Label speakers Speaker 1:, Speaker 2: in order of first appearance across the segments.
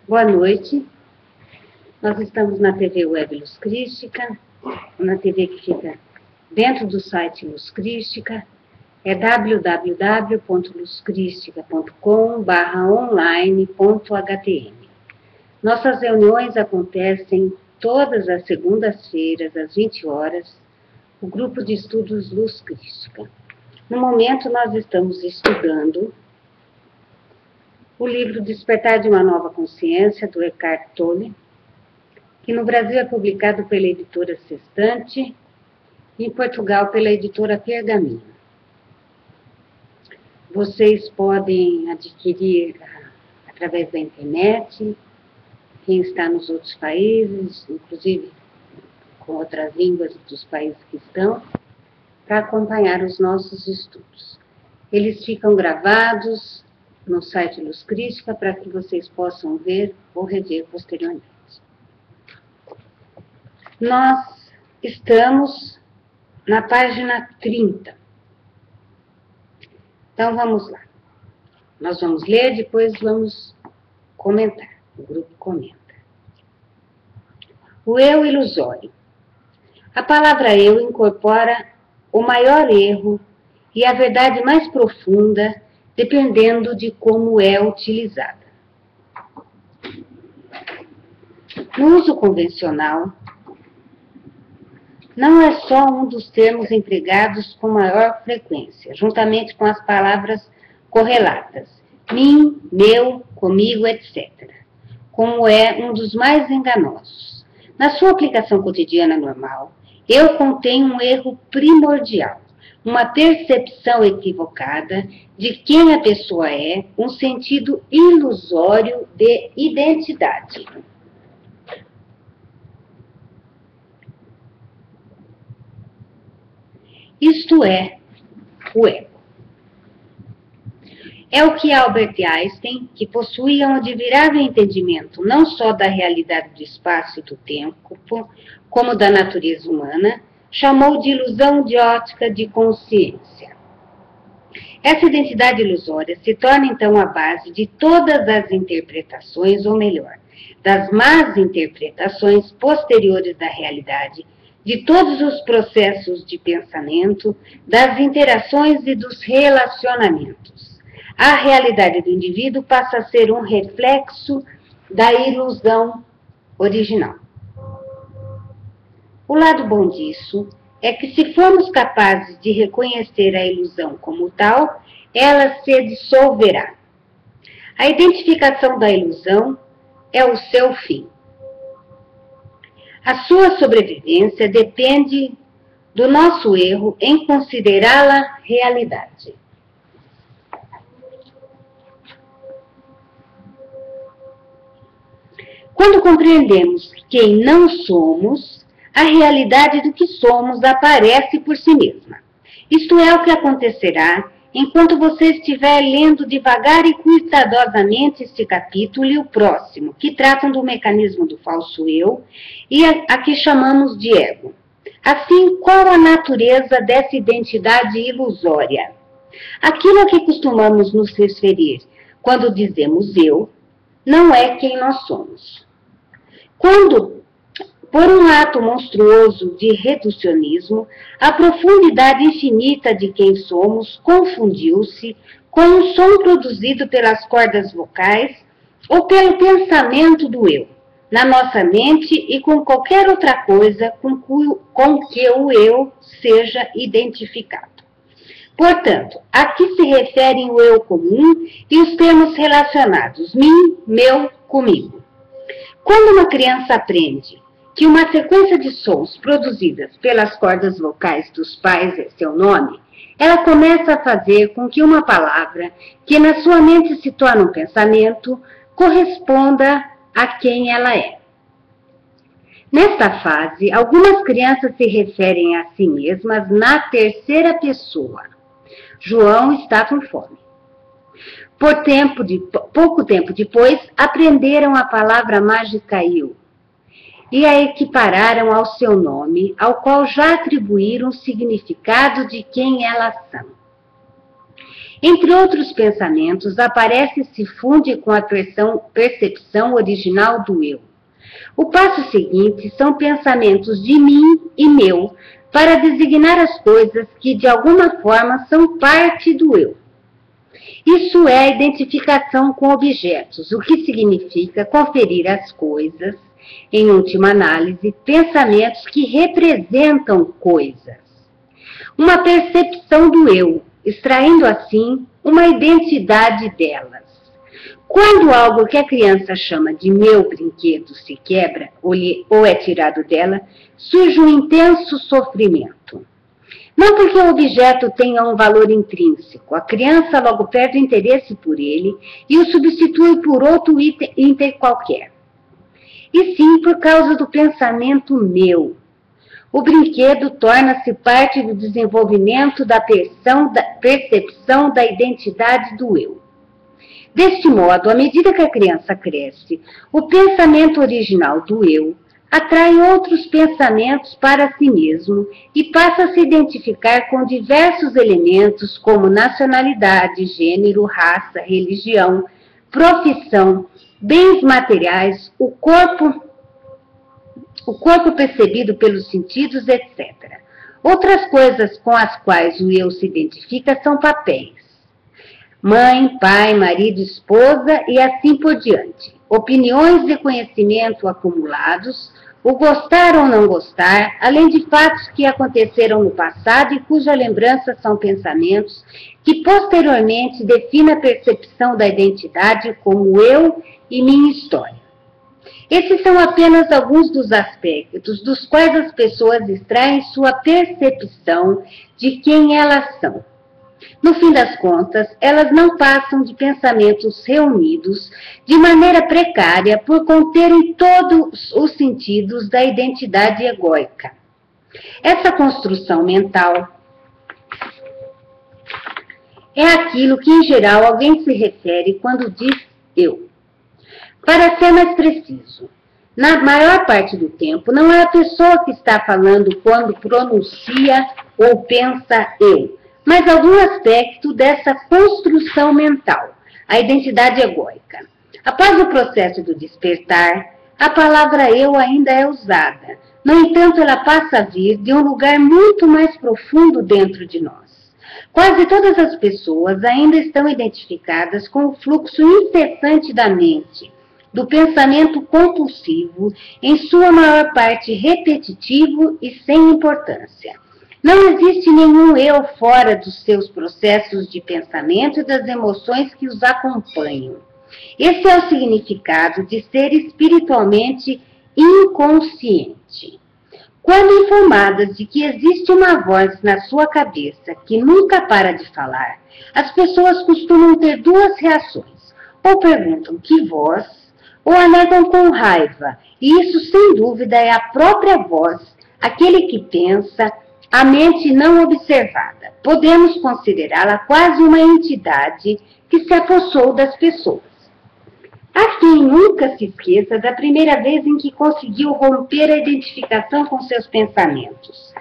Speaker 1: Boa noite. Nós estamos na TV Web Luz Crística, na TV que fica dentro do site Luz Crística, é www.luzcristica.com/online.htm. Nossas reuniões acontecem todas as segundas-feiras, às 20 horas, o grupo de estudos Luz Crística. No momento, nós estamos estudando o livro Despertar de uma Nova Consciência, do Eckhart Tolle, que no Brasil é publicado pela editora Sextante e em Portugal pela editora Pergaminho. Vocês podem adquirir através da internet, quem está nos outros países, inclusive com outras línguas dos países que estão, para acompanhar os nossos estudos. Eles ficam gravados no site Luz Crística para que vocês possam ver ou rever posteriormente. Nós estamos na página 30. Então vamos lá. Nós vamos ler, depois vamos comentar. O grupo comenta. O eu ilusório. A palavra eu incorpora o maior erro e a verdade mais profunda, dependendo de como é utilizada. No uso convencional, não é só um dos termos empregados com maior frequência, juntamente com as palavras correlatas, mim, meu, comigo, etc., como é um dos mais enganosos. Na sua aplicação cotidiana normal, eu contém um erro primordial, uma percepção equivocada de quem a pessoa é, um sentido ilusório de identidade. Isto é o ego. É o que Albert Einstein, que possuía um admirável entendimento não só da realidade do espaço e do tempo, como da natureza humana, chamou de ilusão de ótica de consciência. Essa identidade ilusória se torna então a base de todas as interpretações, ou melhor, das más interpretações posteriores da realidade, de todos os processos de pensamento, das interações e dos relacionamentos. A realidade do indivíduo passa a ser um reflexo da ilusão original. O lado bom disso é que, se formos capazes de reconhecer a ilusão como tal, ela se dissolverá. A identificação da ilusão é o seu fim. A sua sobrevivência depende do nosso erro em considerá-la realidade. Quando compreendemos quem não somos, a realidade do que somos aparece por si mesma. Isto é o que acontecerá enquanto você estiver lendo devagar e cuidadosamente este capítulo e o próximo, que tratam do mecanismo do falso eu e a que chamamos de ego. Assim, qual a natureza dessa identidade ilusória? Aquilo a que costumamos nos referir quando dizemos eu, não é quem nós somos. Quando, por um ato monstruoso de reducionismo, a profundidade infinita de quem somos confundiu-se com um som produzido pelas cordas vocais ou pelo pensamento do eu, na nossa mente e com qualquer outra coisa com que o eu seja identificado. Portanto, aqui se referem o eu comum e os termos relacionados, mim, meu, comigo. Quando uma criança aprende que uma sequência de sons produzidas pelas cordas vocais dos pais é seu nome, ela começa a fazer com que uma palavra, que na sua mente se torna um pensamento, corresponda a quem ela é. Nesta fase, algumas crianças se referem a si mesmas na terceira pessoa. João está com fome. Pouco tempo depois, aprenderam a palavra mágica eu e a equipararam ao seu nome, ao qual já atribuíram o significado de quem elas são. Entre outros pensamentos, aparece e se funde com a percepção original do eu. O passo seguinte são pensamentos de mim e meu, para designar as coisas que de alguma forma são parte do eu. Isso é a identificação com objetos, o que significa conferir às coisas, em última análise, pensamentos que representam coisas. Uma percepção do eu, extraindo assim uma identidade delas. Quando algo que a criança chama de meu brinquedo se quebra ou é tirado dela, surge um intenso sofrimento. Não porque o objeto tenha um valor intrínseco, a criança logo perde interesse por ele e o substitui por outro item qualquer. E sim por causa do pensamento meu. O brinquedo torna-se parte do desenvolvimento da percepção da identidade do eu. Deste modo, à medida que a criança cresce, o pensamento original do eu atrai outros pensamentos para si mesmo e passa a se identificar com diversos elementos como nacionalidade, gênero, raça, religião, profissão, bens materiais, o corpo percebido pelos sentidos, etc. Outras coisas com as quais o eu se identifica são papéis. Mãe, pai, marido, esposa e assim por diante. Opiniões e conhecimento acumulados, o gostar ou não gostar, além de fatos que aconteceram no passado e cuja lembrança são pensamentos que posteriormente definem a percepção da identidade como eu e minha história. Esses são apenas alguns dos aspectos dos quais as pessoas extraem sua percepção de quem elas são. No fim das contas, elas não passam de pensamentos reunidos de maneira precária por conterem todos os sentidos da identidade egóica. Essa construção mental é aquilo que, em geral, alguém se refere quando diz eu. Para ser mais preciso, na maior parte do tempo, não é a pessoa que está falando quando pronuncia ou pensa eu, mas algum aspecto dessa construção mental, a identidade egóica. Após o processo do despertar, a palavra eu ainda é usada. No entanto, ela passa a vir de um lugar muito mais profundo dentro de nós. Quase todas as pessoas ainda estão identificadas com o fluxo incessante da mente, do pensamento compulsivo, em sua maior parte repetitivo e sem importância. Não existe nenhum eu fora dos seus processos de pensamento e das emoções que os acompanham. Esse é o significado de ser espiritualmente inconsciente. Quando informadas de que existe uma voz na sua cabeça que nunca para de falar, as pessoas costumam ter duas reações. Ou perguntam que voz, ou a negam com raiva. E isso, sem dúvida, é a própria voz, aquele que pensa, a mente não observada. Podemos considerá-la quase uma entidade que se apossou das pessoas. Há quem nunca se esqueça da primeira vez em que conseguiu romper a identificação com seus pensamentos.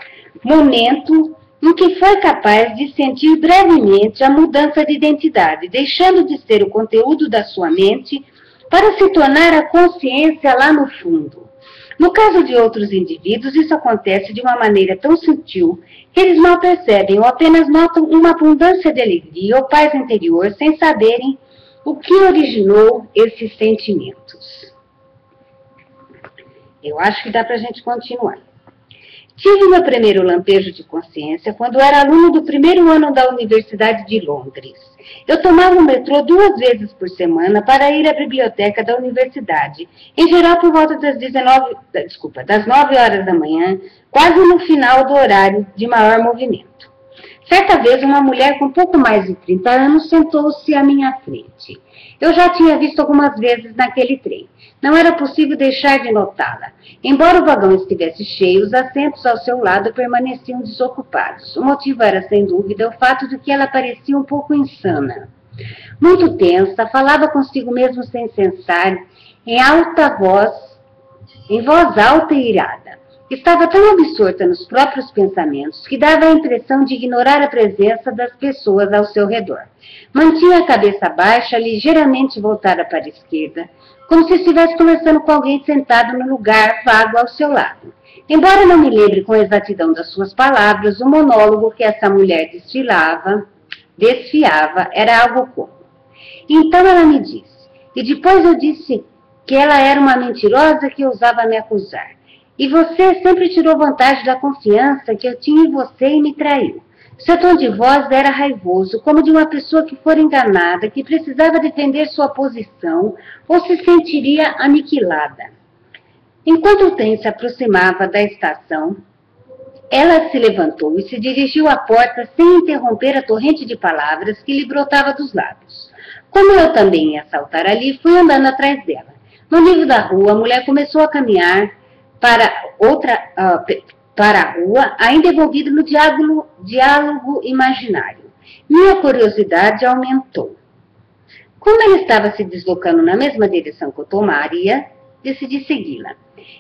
Speaker 1: Momento em que foi capaz de sentir brevemente a mudança de identidade, deixando de ser o conteúdo da sua mente para se tornar a consciência lá no fundo. No caso de outros indivíduos, isso acontece de uma maneira tão sutil que eles mal percebem ou apenas notam uma abundância de alegria ou paz interior sem saberem o que originou esses sentimentos. Eu acho que dá para a gente continuar. Tive meu primeiro lampejo de consciência quando era aluno do primeiro ano da Universidade de Londres. Eu tomava o metrô 2 vezes por semana para ir à biblioteca da universidade, em geral por volta das 9 horas da manhã, quase no final do horário de maior movimento. Certa vez, uma mulher com pouco mais de 30 anos sentou-se à minha frente. Eu já tinha visto algumas vezes naquele trem. Não era possível deixar de notá-la. Embora o vagão estivesse cheio, os assentos ao seu lado permaneciam desocupados. O motivo era, sem dúvida, o fato de que ela parecia um pouco insana. Muito tensa, falava consigo mesmo sem cessar, em voz alta e irada. Estava tão absorta nos próprios pensamentos que dava a impressão de ignorar a presença das pessoas ao seu redor. Mantinha a cabeça baixa, ligeiramente voltada para a esquerda, como se estivesse conversando com alguém sentado no lugar vago ao seu lado. Embora não me lembre com exatidão das suas palavras, o monólogo que essa mulher desfiava era algo como: então ela me disse, e depois eu disse que ela era uma mentirosa que ousava me acusar. E você sempre tirou vantagem da confiança que eu tinha em você e me traiu. Seu tom de voz era raivoso, como de uma pessoa que fora enganada, que precisava defender sua posição ou se sentiria aniquilada. Enquanto o trem se aproximava da estação, ela se levantou e se dirigiu à porta sem interromper a torrente de palavras que lhe brotava dos lábios. Como eu também ia saltar ali, fui andando atrás dela. No nível da rua, a mulher começou a caminhar para a rua, ainda envolvida no diálogo imaginário. Minha curiosidade aumentou. Como ela estava se deslocando na mesma direção que eu tomaria, decidi segui-la.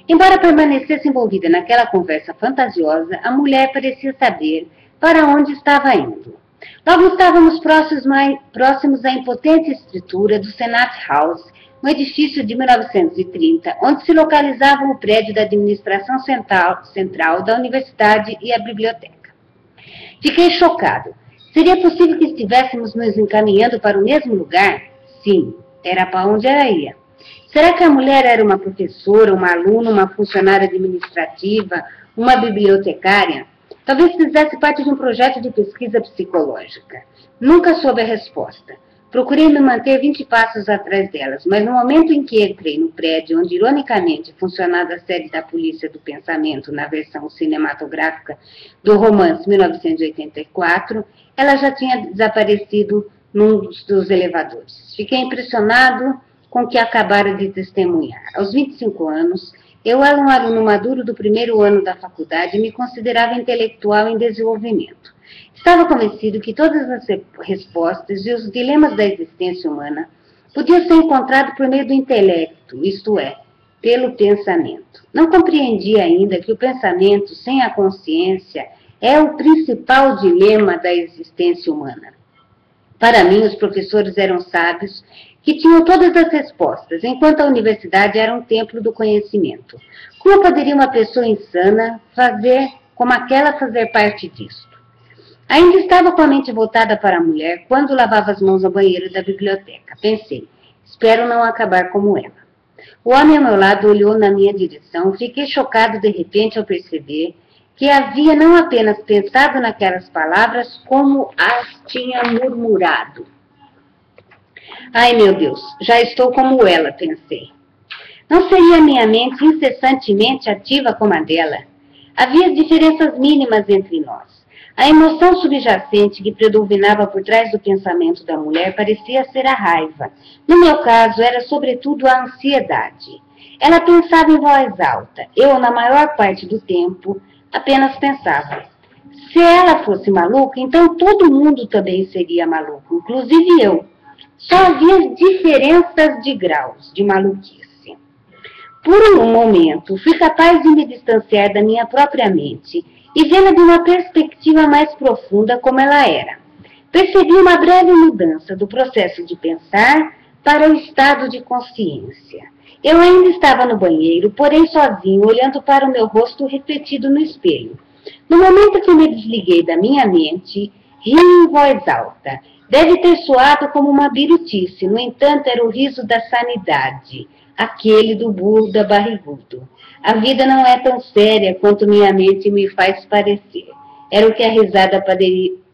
Speaker 1: Embora permanecesse envolvida naquela conversa fantasiosa, a mulher parecia saber para onde estava indo. Logo estávamos próximos à impotente estrutura do Senate House, um edifício de 1930, onde se localizavam o prédio da administração central da universidade e a biblioteca. Fiquei chocado. Seria possível que estivéssemos nos encaminhando para o mesmo lugar? Sim, era para onde ela ia. Será que a mulher era uma professora, uma aluna, uma funcionária administrativa, uma bibliotecária? Talvez fizesse parte de um projeto de pesquisa psicológica. Nunca soube a resposta. Procurei me manter 20 passos atrás delas, mas no momento em que entrei no prédio onde, ironicamente, funcionava a sede da Polícia do Pensamento na versão cinematográfica do romance 1984, ela já tinha desaparecido num dos elevadores. Fiquei impressionado com o que acabara de testemunhar. Aos 25 anos, eu era um aluno maduro do primeiro ano da faculdade e me considerava intelectual em desenvolvimento. Estava convencido que todas as respostas e os dilemas da existência humana podiam ser encontrados por meio do intelecto, isto é, pelo pensamento. Não compreendia ainda que o pensamento sem a consciência é o principal dilema da existência humana. Para mim, os professores eram sábios que tinham todas as respostas, enquanto a universidade era um templo do conhecimento. Como poderia uma pessoa insana como aquela fazer parte disso? Ainda estava com a mente voltada para a mulher quando lavava as mãos no banheiro da biblioteca. Pensei, espero não acabar como ela. O homem ao meu lado olhou na minha direção. Fiquei chocado de repente ao perceber que havia não apenas pensado naquelas palavras, como as tinha murmurado. Ai, meu Deus, já estou como ela, pensei. Não seria minha mente incessantemente ativa como a dela? Havia diferenças mínimas entre nós. A emoção subjacente que predominava por trás do pensamento da mulher parecia ser a raiva. No meu caso, era sobretudo a ansiedade. Ela pensava em voz alta. Eu, na maior parte do tempo, apenas pensava. Se ela fosse maluca, então todo mundo também seria maluco, inclusive eu. Só havia diferenças de graus de maluquice. Por um momento, fui capaz de me distanciar da minha própria mente e vê-la de uma perspectiva mais profunda como ela era. Percebi uma breve mudança do processo de pensar para o estado de consciência. Eu ainda estava no banheiro, porém sozinho, olhando para o meu rosto refletido no espelho. No momento que me desliguei da minha mente, ri em voz alta. Deve ter soado como uma birutice, no entanto era o riso da sanidade, aquele do Buda barrigudo. A vida não é tão séria quanto minha mente me faz parecer. Era o que a risada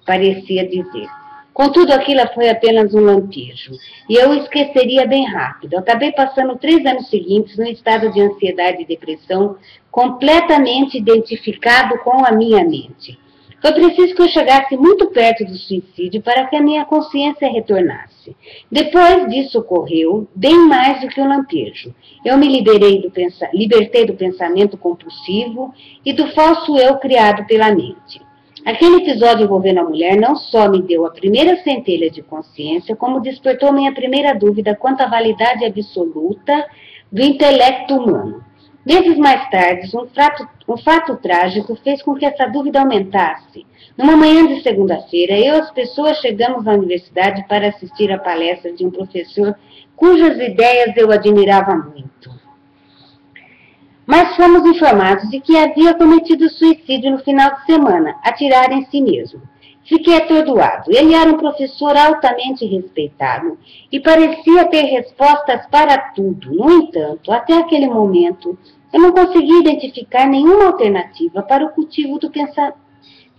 Speaker 1: parecia dizer. Contudo, aquilo foi apenas um lampejo, e eu o esqueceria bem rápido. Acabei passando 3 anos seguintes no estado de ansiedade e depressão, completamente identificado com a minha mente. Foi preciso que eu chegasse muito perto do suicídio para que a minha consciência retornasse. Depois disso ocorreu bem mais do que um lampejo. Eu me libertei do pensamento compulsivo e do falso eu criado pela mente. Aquele episódio envolvendo a mulher não só me deu a primeira centelha de consciência, como despertou minha primeira dúvida quanto à validade absoluta do intelecto humano. Meses mais tarde, um fato trágico fez com que essa dúvida aumentasse. Numa manhã de segunda-feira, eu e as pessoas chegamos à universidade para assistir à palestra de um professor cujas ideias eu admirava muito. Mas fomos informados de que havia cometido suicídio no final de semana, atirar em si mesmo. Fiquei atordoado. Ele era um professor altamente respeitado e parecia ter respostas para tudo. No entanto, até aquele momento, eu não conseguia identificar nenhuma alternativa para o cultivo do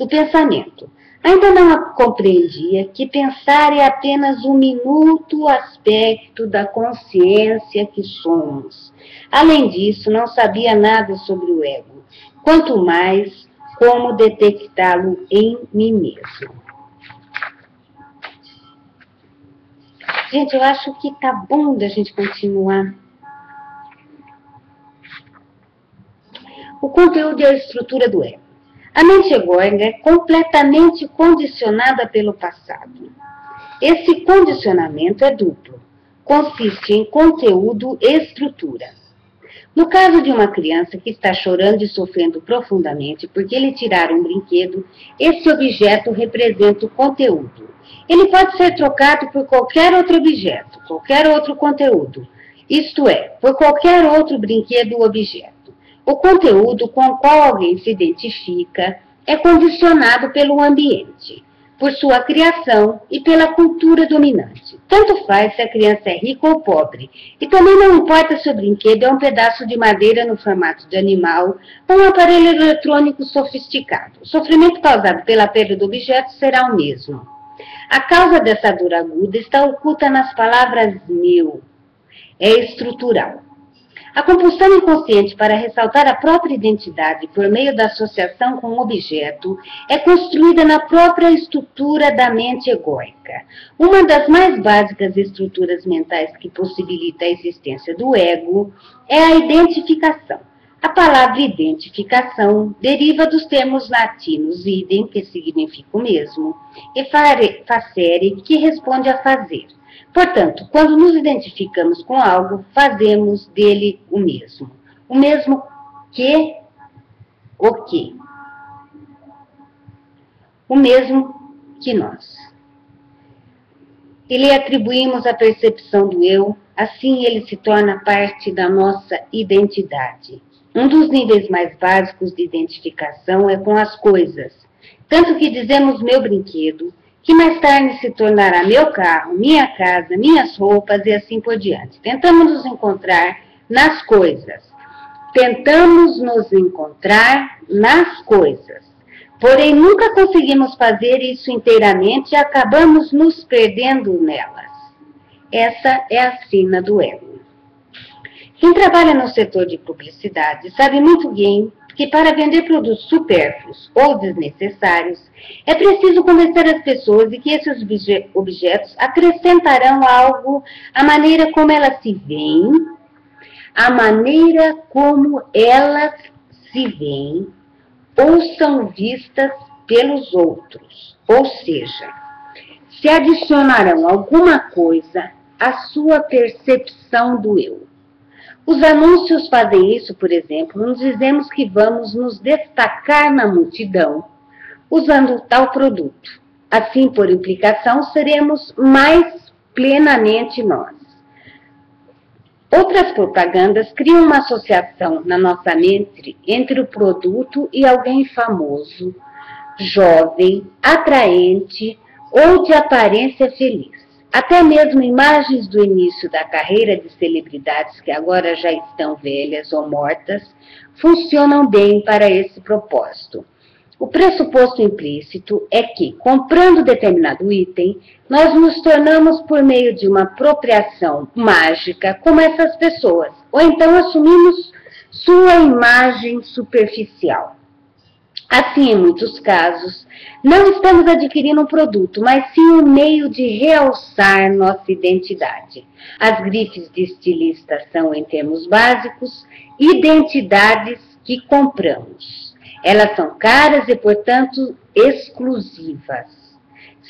Speaker 1: pensamento. Ainda não compreendia que pensar é apenas um minuto aspecto da consciência que somos. Além disso, não sabia nada sobre o ego, quanto mais como detectá-lo em mim mesmo. Gente, eu acho que tá bom da gente continuar. O conteúdo e a estrutura do ego. A mente egóica é completamente condicionada pelo passado. Esse condicionamento é duplo. Consiste em conteúdo e estrutura. No caso de uma criança que está chorando e sofrendo profundamente porque lhe tiraram um brinquedo, esse objeto representa o conteúdo. Ele pode ser trocado por qualquer outro objeto, qualquer outro conteúdo, isto é, por qualquer outro brinquedo ou objeto. O conteúdo com o qual alguém se identifica é condicionado pelo ambiente, por sua criação e pela cultura dominante. Tanto faz se a criança é rica ou pobre, e também não importa se o brinquedo é um pedaço de madeira no formato de animal ou um aparelho eletrônico sofisticado. O sofrimento causado pela perda do objeto será o mesmo. A causa dessa dor aguda está oculta nas palavras meu. É estrutural. A compulsão inconsciente para ressaltar a própria identidade por meio da associação com o objeto é construída na própria estrutura da mente egóica. Uma das mais básicas estruturas mentais que possibilita a existência do ego é a identificação. A palavra identificação deriva dos termos latinos idem, que significa o mesmo, e facere, que responde a fazer. Portanto, quando nos identificamos com algo, fazemos dele o mesmo. O mesmo que o quê? O mesmo que nós. E lhe atribuímos a percepção do eu, assim ele se torna parte da nossa identidade. Um dos níveis mais básicos de identificação é com as coisas. Tanto que dizemos meu brinquedo, que mais tarde se tornará meu carro, minha casa, minhas roupas e assim por diante. Tentamos nos encontrar nas coisas. Porém, nunca conseguimos fazer isso inteiramente e acabamos nos perdendo nelas. Essa é a sina do ego. Quem trabalha no setor de publicidade sabe muito bem que para vender produtos supérfluos ou desnecessários, é preciso convencer as pessoas de que esses objetos acrescentarão algo à maneira como elas se veem, ou são vistas pelos outros. Ou seja, se adicionarão alguma coisa à sua percepção do eu. Os anúncios fazem isso, por exemplo, nos dizemos que vamos nos destacar na multidão usando tal produto. Assim, por implicação, seremos mais plenamente nós. Outras propagandas criam uma associação na nossa mente entre o produto e alguém famoso, jovem, atraente ou de aparência feliz. Até mesmo imagens do início da carreira de celebridades que agora já estão velhas ou mortas funcionam bem para esse propósito. O pressuposto implícito é que, comprando determinado item, nós nos tornamos por meio de uma apropriação mágica como essas pessoas, ou então assumimos sua imagem superficial. Assim, em muitos casos, não estamos adquirindo um produto, mas sim um meio de realçar nossa identidade. As grifes de estilista são, em termos básicos, identidades que compramos. Elas são caras e, portanto, exclusivas.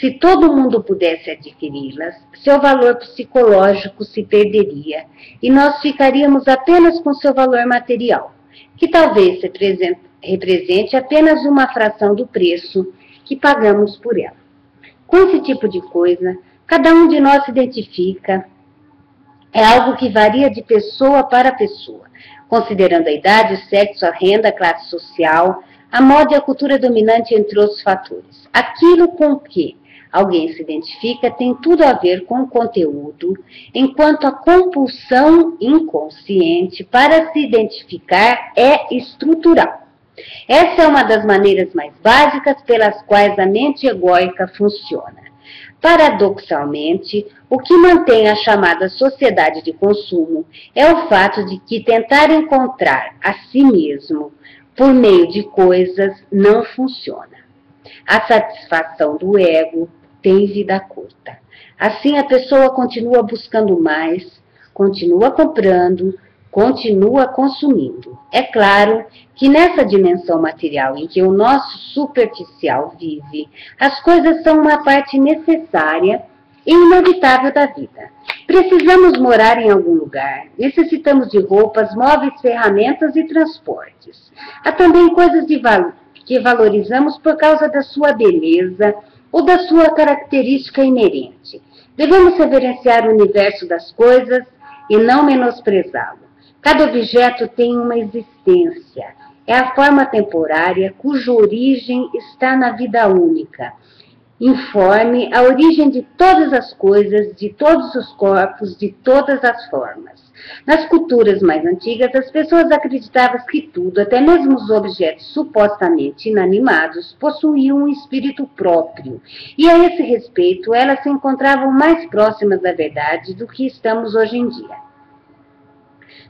Speaker 1: Se todo mundo pudesse adquiri-las, seu valor psicológico se perderia e nós ficaríamos apenas com seu valor material, que talvez represente apenas uma fração do preço que pagamos por ela. Com esse tipo de coisa, cada um de nós se identifica. É algo que varia de pessoa para pessoa, considerando a idade, o sexo, a renda, a classe social, a moda e a cultura dominante, entre outros fatores. Aquilo com que alguém se identifica tem tudo a ver com o conteúdo, enquanto a compulsão inconsciente para se identificar é estrutural. Essa é uma das maneiras mais básicas pelas quais a mente egóica funciona. Paradoxalmente, o que mantém a chamada sociedade de consumo é o fato de que tentar encontrar a si mesmo por meio de coisas não funciona. A satisfação do ego tem vida curta. Assim, a pessoa continua buscando mais, continua comprando, continua consumindo. É claro que nessa dimensão material em que o nosso superficial vive, as coisas são uma parte necessária e inevitável da vida. Precisamos morar em algum lugar, necessitamos de roupas, móveis, ferramentas e transportes. Há também coisas que valorizamos por causa da sua beleza ou da sua característica inerente. Devemos reverenciar o universo das coisas e não menosprezá-lo. Cada objeto tem uma existência. É a forma temporária cuja origem está na vida única. Informe a origem de todas as coisas, de todos os corpos, de todas as formas. Nas culturas mais antigas, as pessoas acreditavam que tudo, até mesmo os objetos supostamente inanimados, possuíam um espírito próprio. E a esse respeito, elas se encontravam mais próximas da verdade do que estamos hoje em dia.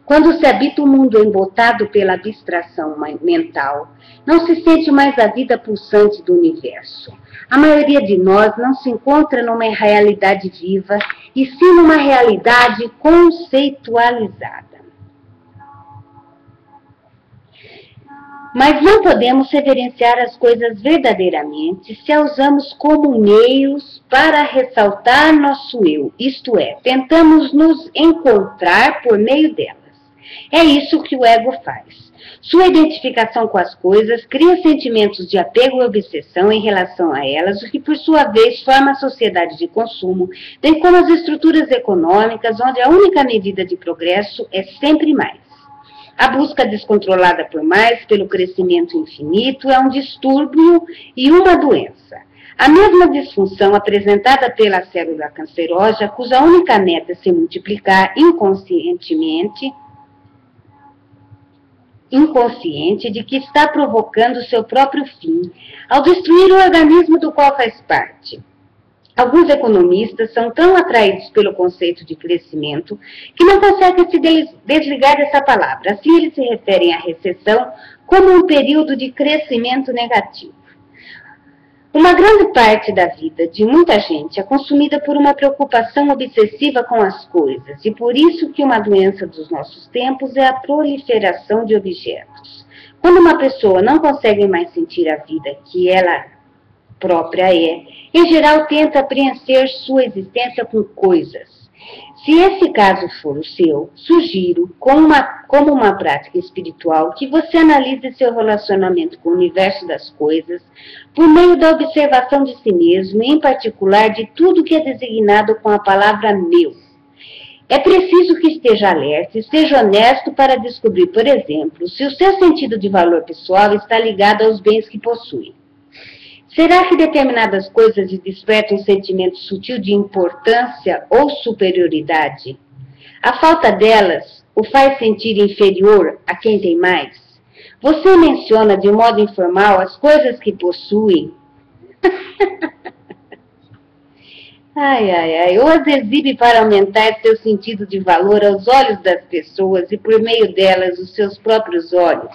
Speaker 1: Quando se habita um mundo embotado pela abstração mental, não se sente mais a vida pulsante do universo. A maioria de nós não se encontra numa realidade viva, e sim numa realidade conceitualizada. Mas não podemos reverenciar as coisas verdadeiramente se as usamos como meios para ressaltar nosso eu, isto é, tentamos nos encontrar por meio delas. É isso que o ego faz. Sua identificação com as coisas cria sentimentos de apego e obsessão em relação a elas, o que por sua vez forma a sociedade de consumo, bem como as estruturas econômicas, onde a única medida de progresso é sempre mais. A busca descontrolada por mais, pelo crescimento infinito, é um distúrbio e uma doença. A mesma disfunção apresentada pela célula cancerosa, cuja única meta é se multiplicar inconsciente de que está provocando seu próprio fim, ao destruir o organismo do qual faz parte. Alguns economistas são tão atraídos pelo conceito de crescimento que não conseguem se desligar dessa palavra. Assim, eles se referem à recessão como um período de crescimento negativo. Uma grande parte da vida de muita gente é consumida por uma preocupação obsessiva com as coisas, e por isso que uma doença dos nossos tempos é a proliferação de objetos. Quando uma pessoa não consegue mais sentir a vida que ela própria é, em geral tenta preencher sua existência com coisas. Se esse caso for o seu, sugiro, como uma prática espiritual, que você analise seu relacionamento com o universo das coisas por meio da observação de si mesmo, e em particular de tudo que é designado com a palavra meu. É preciso que esteja alerta e seja honesto para descobrir, por exemplo, se o seu sentido de valor pessoal está ligado aos bens que possui. Será que determinadas coisas lhe despertam um sentimento sutil de importância ou superioridade? A falta delas o faz sentir inferior a quem tem mais? Você menciona de modo informal as coisas que possui? Ou as exibe para aumentar seu sentido de valor aos olhos das pessoas e por meio delas os seus próprios olhos?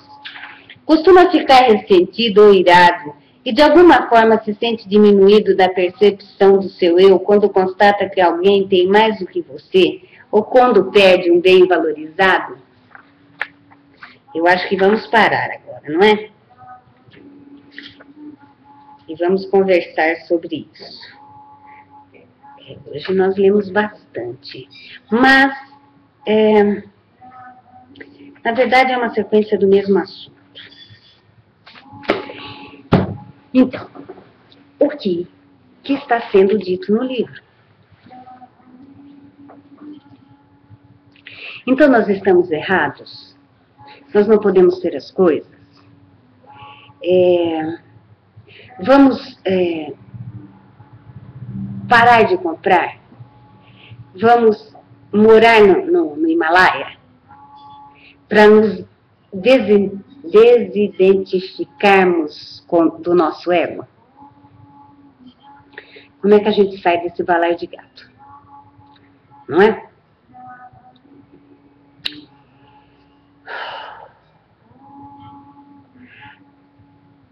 Speaker 1: Costuma ficar ressentido ou irado e de alguma forma se sente diminuído da percepção do seu eu quando constata que alguém tem mais do que você, ou quando perde um bem valorizado? Eu acho que vamos parar agora, não é? E vamos conversar sobre isso. Hoje nós lemos bastante, mas, na verdade, é uma sequência do mesmo assunto. Então, o que está sendo dito no livro? Então, nós estamos errados? Nós não podemos ter as coisas? Vamos parar de comprar? Vamos morar no Himalaia para nos desidentificarmos do nosso ego? Como é que a gente sai desse balaio de gato? Não é?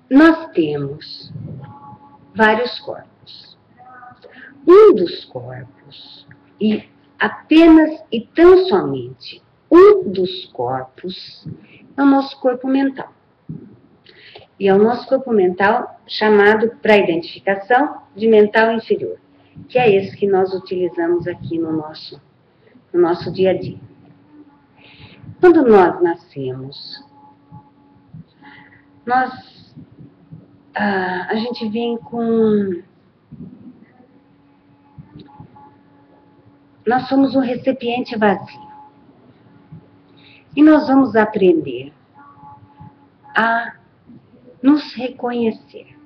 Speaker 1: Nós temos vários corpos. Um dos corpos, e apenas e tão somente um dos corpos, é o nosso corpo mental. E é o nosso corpo mental chamado, para identificação, de mental inferior, que é esse que nós utilizamos aqui no nosso dia a dia. Quando nós nascemos, a gente vem com... Nós somos um recipiente vazio. E nós vamos aprender a nos reconhecer.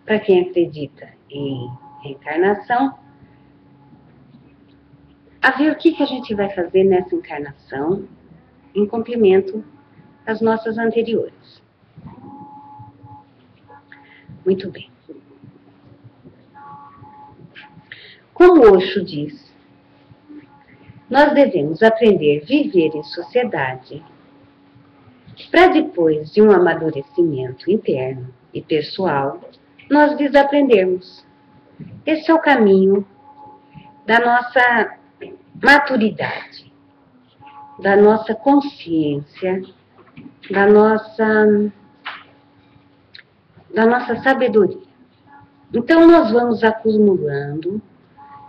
Speaker 1: Para quem acredita em reencarnação, a ver o que a gente vai fazer nessa encarnação em complemento às nossas anteriores. Muito bem. Como Osho diz, nós devemos aprender a viver em sociedade para depois de um amadurecimento interno e pessoal, nós desaprendermos. Esse é o caminho da nossa maturidade, da nossa consciência, da nossa sabedoria. Então, nós vamos acumulando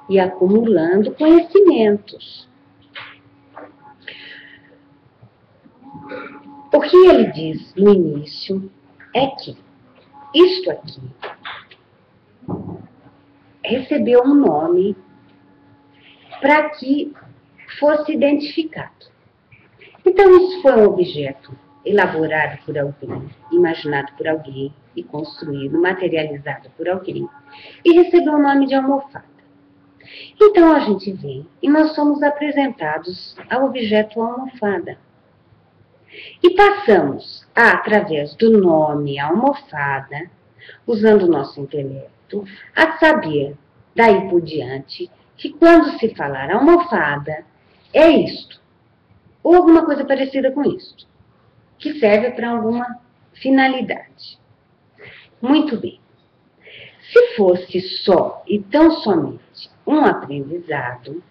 Speaker 1: e acumulando conhecimentos. O que ele diz no início é que isto aqui recebeu um nome para que fosse identificado. Então, isso foi um objeto elaborado por alguém, imaginado por alguém e construído, materializado por alguém, e recebeu o nome de almofada. Então, a gente vem e nós somos apresentados ao objeto almofada. E passamos através do nome almofada, usando o nosso intelecto, a saber, daí por diante, que quando se falar almofada, é isto, ou alguma coisa parecida com isto, que serve para alguma finalidade. Muito bem. Se fosse só e tão somente um aprendizado,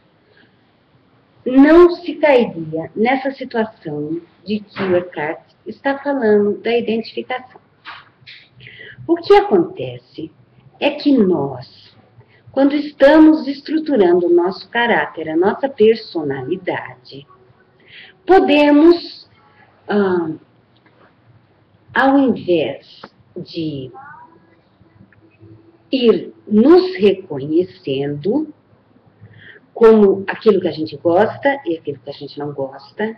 Speaker 1: não se cairia nessa situação de que o Eckhart está falando da identificação. O que acontece é que nós, quando estamos estruturando o nosso caráter, a nossa personalidade, podemos, ao invés de ir nos reconhecendo como aquilo que a gente gosta e aquilo que a gente não gosta,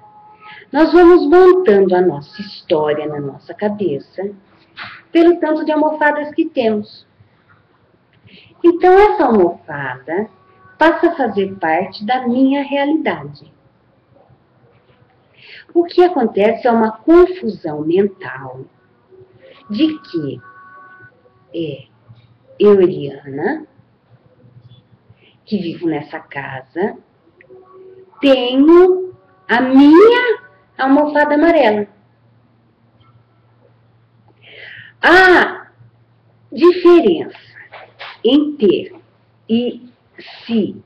Speaker 1: nós vamos montando a nossa história na nossa cabeça pelo tanto de almofadas que temos. Então, essa almofada passa a fazer parte da minha realidade. O que acontece é uma confusão mental de que eu, Eliana, que vivo nessa casa, tenho a minha almofada amarela. A diferença em ter e se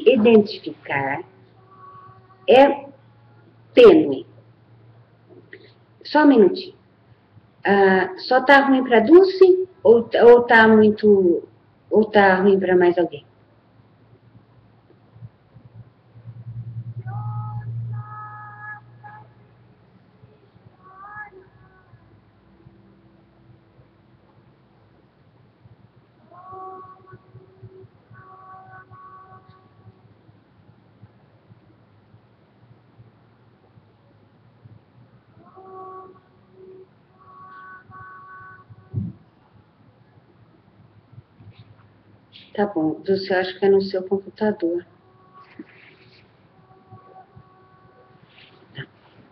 Speaker 1: identificar é tênue. Só um minutinho. Só tá ruim para Dulce ou tá ruim para mais alguém? Tá bom, Dulce, eu acho que é no seu computador.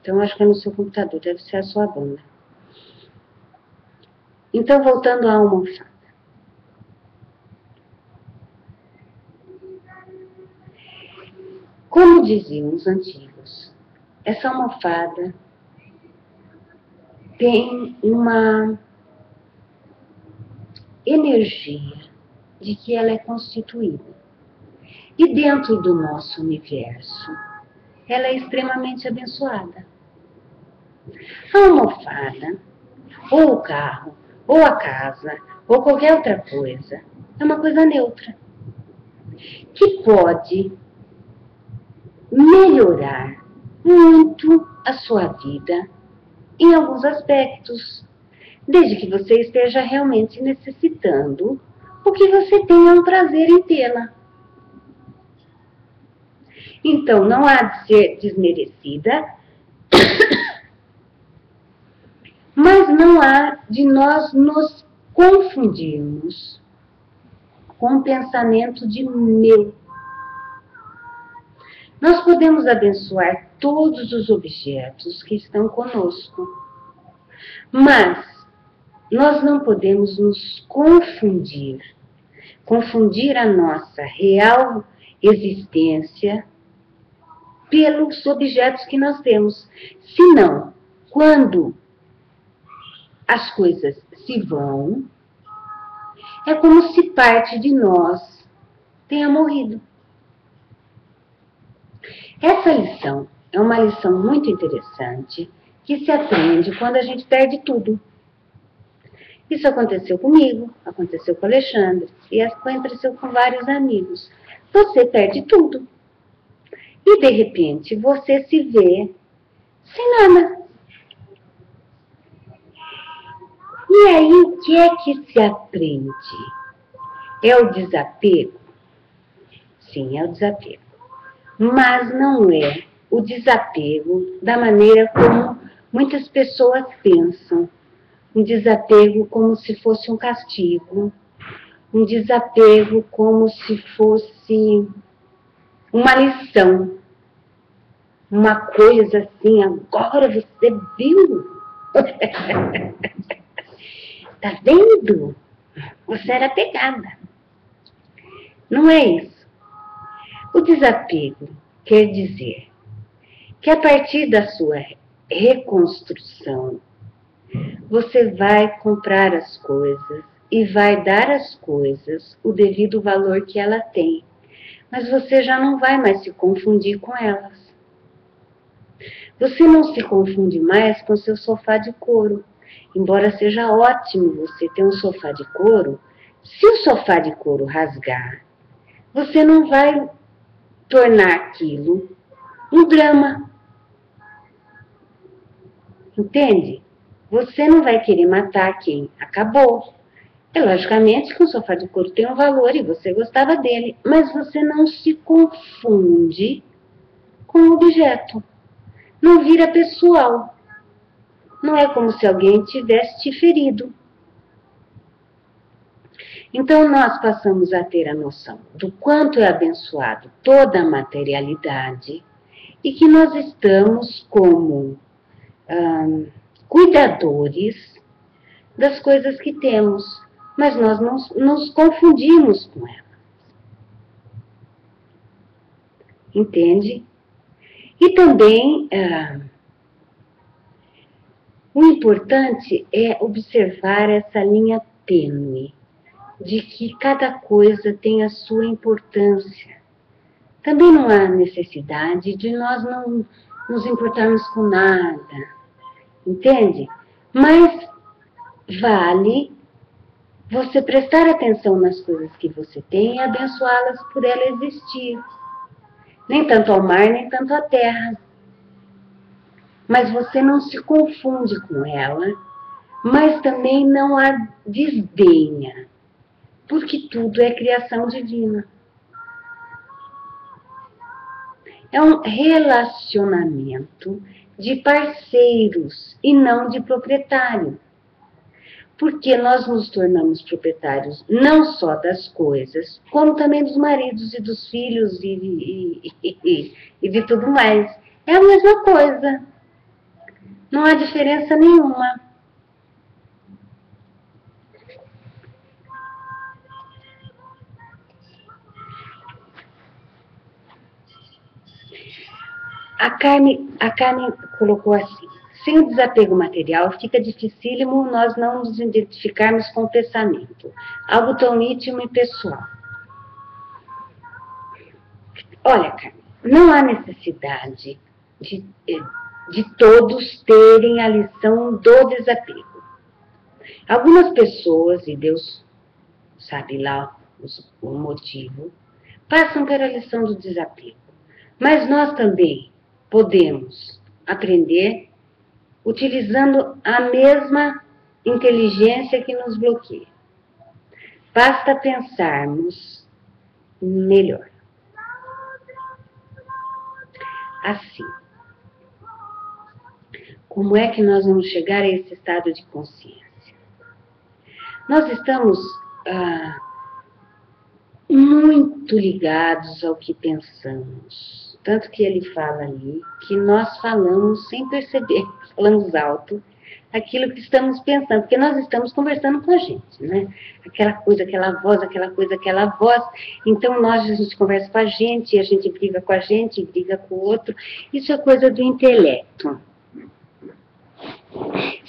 Speaker 1: Então, eu acho que é no seu computador, deve ser a sua banda. Então, voltando à almofada. Como diziam os antigos, essa almofada tem uma energia de que ela é constituída. E dentro do nosso universo, ela é extremamente abençoada. A almofada, ou o carro, ou a casa, ou qualquer outra coisa, é uma coisa neutra, que pode melhorar muito a sua vida em alguns aspectos, desde que você esteja realmente necessitando, o que você tenha um prazer em tê-la. Então, não há de ser desmerecida, mas não há de nós nos confundirmos com o pensamento de meu. Nós podemos abençoar todos os objetos que estão conosco, mas nós não podemos nos confundir a nossa real existência pelos objetos que nós temos. Senão, quando as coisas se vão, é como se parte de nós tenha morrido. Essa lição é uma lição muito interessante que se aprende quando a gente perde tudo. Isso aconteceu comigo, aconteceu com o Alexandre e aconteceu com vários amigos. Você perde tudo. E, de repente, você se vê sem nada. E aí, o que é que se aprende? É o desapego? Sim, é o desapego. Mas não é o desapego da maneira como muitas pessoas pensam. Um desapego como se fosse um castigo. Um desapego como se fosse uma lição. Uma coisa assim, agora você viu? Tá vendo? Você era pegada. Não é isso. O desapego quer dizer que a partir da sua reconstrução, você vai comprar as coisas e vai dar às coisas o devido valor que ela tem. Mas você já não vai mais se confundir com elas. Você não se confunde mais com seu sofá de couro. Embora seja ótimo você ter um sofá de couro, se o sofá de couro rasgar, você não vai tornar aquilo um drama. Entende? Você não vai querer matar quem acabou. É logicamente que o sofá de couro tem um valor e você gostava dele, mas você não se confunde com o objeto. Não vira pessoal. Não é como se alguém tivesse te ferido. Então, nós passamos a ter a noção do quanto é abençoado toda a materialidade e que nós estamos como cuidadores das coisas que temos, mas nós não nos confundimos com elas. Entende? E também o importante é observar essa linha tênue de que cada coisa tem a sua importância. Também não há necessidade de nós não nos importarmos com nada, entende? Mas vale você prestar atenção nas coisas que você tem e abençoá-las por ela existir. Nem tanto ao mar, nem tanto à terra. Mas você não se confunde com ela, mas também não a desdenha, porque tudo é criação divina. É um relacionamento de parceiros e não de proprietário. Porque nós nos tornamos proprietários não só das coisas, como também dos maridos e dos filhos e de tudo mais. É a mesma coisa. Não há diferença nenhuma. A Carmen colocou assim: sem o desapego material, fica dificílimo nós não nos identificarmos com o pensamento, algo tão íntimo e pessoal. Olha, Carmen, não há necessidade de todos terem a lição do desapego. Algumas pessoas, e Deus sabe lá o motivo, passam pela lição do desapego. Mas nós também podemos aprender utilizando a mesma inteligência que nos bloqueia. Basta pensarmos melhor. Assim, como é que nós vamos chegar a esse estado de consciência? Nós estamos muito ligados ao que pensamos. Tanto que ele fala ali que nós falamos sem perceber, falamos alto aquilo que estamos pensando, porque nós estamos conversando com a gente, né? Aquela coisa, aquela voz, aquela coisa, aquela voz. Então a gente conversa com a gente briga com a gente, briga com o outro. Isso é coisa do intelecto.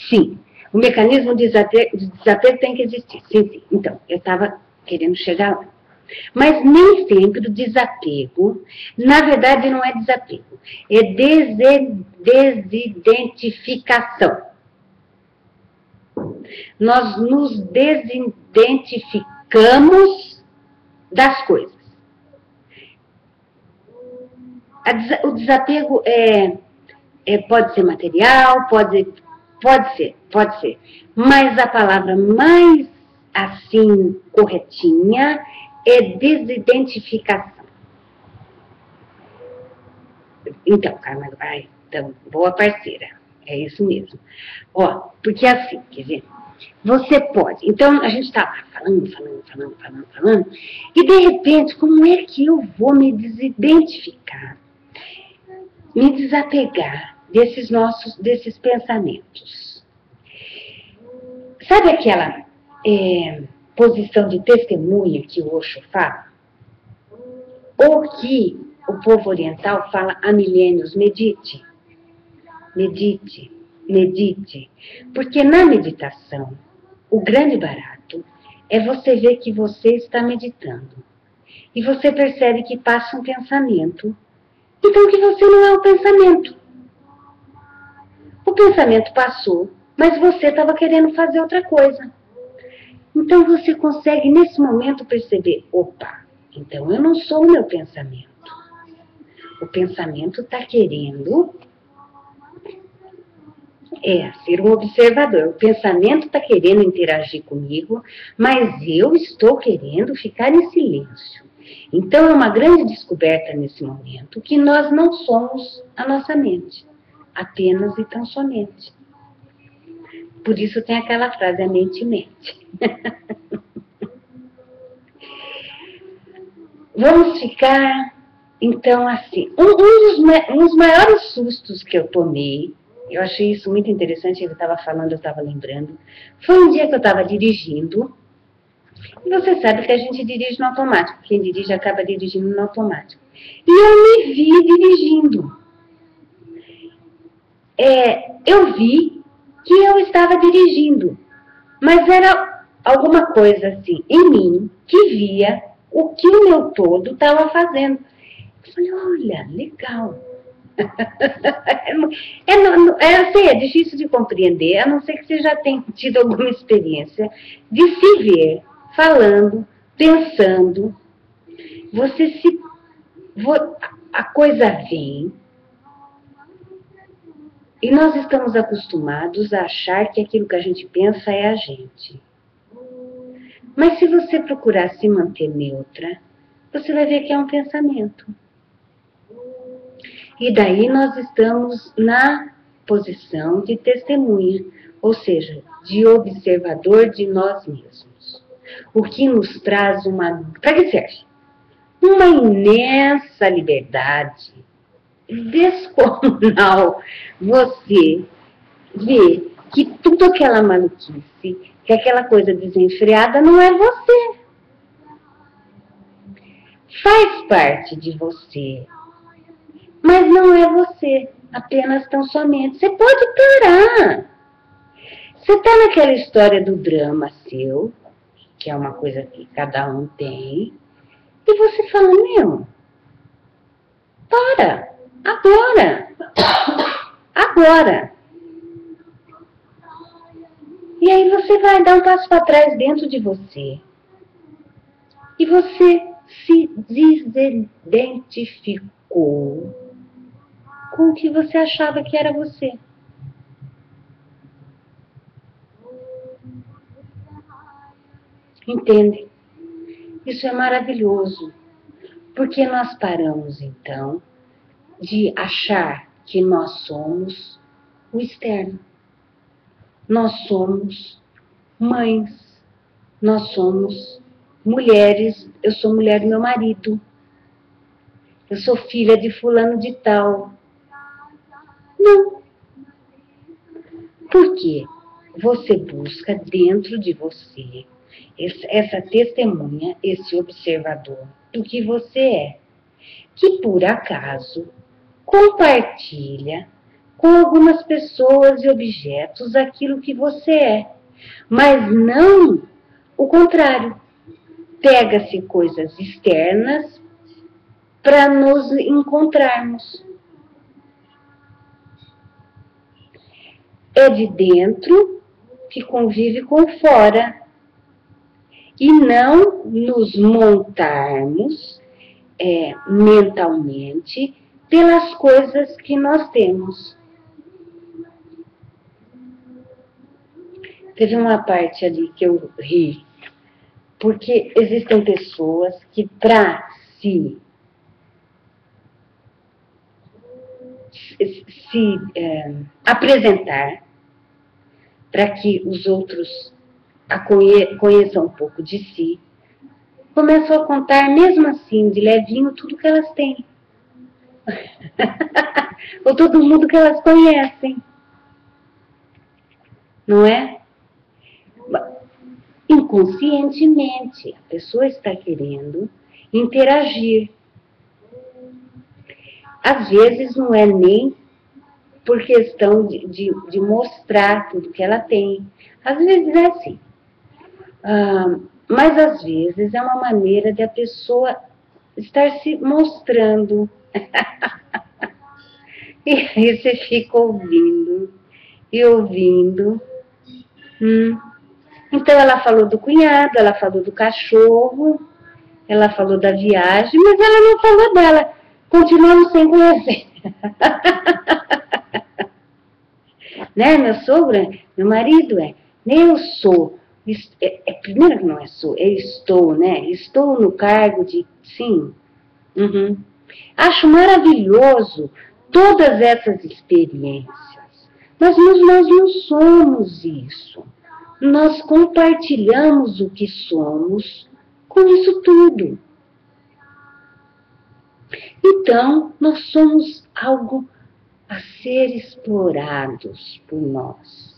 Speaker 1: Sim, o mecanismo de desapego tem que existir. Sim. Então, eu estava querendo chegar lá. Mas nem sempre o desapego, na verdade não é desapego, é desidentificação. Nós nos desidentificamos das coisas. O desapego pode ser material, pode ser. Mas a palavra mais assim corretinha é desidentificação. Então, Carmen, então, boa parceira, é isso mesmo. Ó, porque assim, quer dizer, você pode. Então, a gente está lá falando, e de repente, como é que eu vou me desidentificar, me desapegar desses pensamentos? Sabe aquela posição de testemunha que o Osho fala? Ou que o povo oriental fala há milênios: medite. Medite, medite. Porque na meditação, o grande barato é você ver que você está meditando. E você percebe que passa um pensamento. Então que você não é o pensamento. O pensamento passou, mas você estava querendo fazer outra coisa. Então você consegue nesse momento perceber: opa, então eu não sou o meu pensamento. O pensamento está querendo ser um observador. O pensamento está querendo interagir comigo, mas eu estou querendo ficar em silêncio. Então é uma grande descoberta nesse momento que nós não somos a nossa mente, apenas e tão somente. Por isso tem aquela frase: a mente mente. Vamos ficar, então, assim. Um dos maiores sustos que eu tomei, eu achei isso muito interessante, ele estava falando, eu estava lembrando, foi um dia que eu estava dirigindo, e você sabe que a gente dirige no automático, quem dirige acaba dirigindo no automático. E eu me vi dirigindo. Eu vi que eu estava dirigindo, mas era alguma coisa assim em mim que via o que o meu todo estava fazendo. Eu falei: olha, legal. Assim, é difícil de compreender, a não ser que você já tenha tido alguma experiência de se ver falando, pensando. Você se. A coisa vem e nós estamos acostumados a achar que aquilo que a gente pensa é a gente. Mas se você procurar se manter neutra, você vai ver que é um pensamento. E daí nós estamos na posição de testemunha, ou seja, de observador de nós mesmos. O que nos traz uma... Para que serve? Uma imensa liberdade descomunal. Você vê que tudo aquela maluquice, que aquela coisa desenfreada não é você. Faz parte de você. Mas não é você, apenas tão somente. Você pode parar. Você está naquela história do drama seu, que é uma coisa que cada um tem, e você fala, meu, para, agora, agora. E aí você vai dar um passo para trás dentro de você. E você se desidentificou com o que você achava que era você. Entende? Isso é maravilhoso, porque nós paramos, então, de achar que nós somos o externo. Nós somos mães, nós somos mulheres, eu sou mulher do meu marido, eu sou filha de fulano de tal. Não. Por quê? Você busca dentro de você essa testemunha, esse observador do que você é, que por acaso compartilha com algumas pessoas e objetos aquilo que você é, mas não o contrário. Pega-se coisas externas para nos encontrarmos. É de dentro que convive com fora. E não nos montarmos mentalmente pelas coisas que nós temos. Teve uma parte ali que eu ri, porque existem pessoas que para se apresentar, para que os outros conheçam um pouco de si, começam a contar, mesmo assim, de levinho, tudo que elas têm. Ou todo mundo que elas conhecem. Não é? Inconscientemente, a pessoa está querendo interagir. Às vezes não é nem por questão de mostrar tudo que ela tem. Às vezes é assim. Mas às vezes é uma maneira de a pessoa estar se mostrando. E aí você fica ouvindo e ouvindo. Então ela falou do cunhado, ela falou do cachorro, ela falou da viagem, mas ela não falou dela. Continuamos sem conhecer. Né, meu sogro, meu marido eu sou. Primeiro que não é sou, é estou, né? Estou no cargo de, sim. Acho maravilhoso todas essas experiências. Mas nós não somos isso. Nós compartilhamos o que somos com isso tudo. Então, nós somos algo a ser explorados por nós.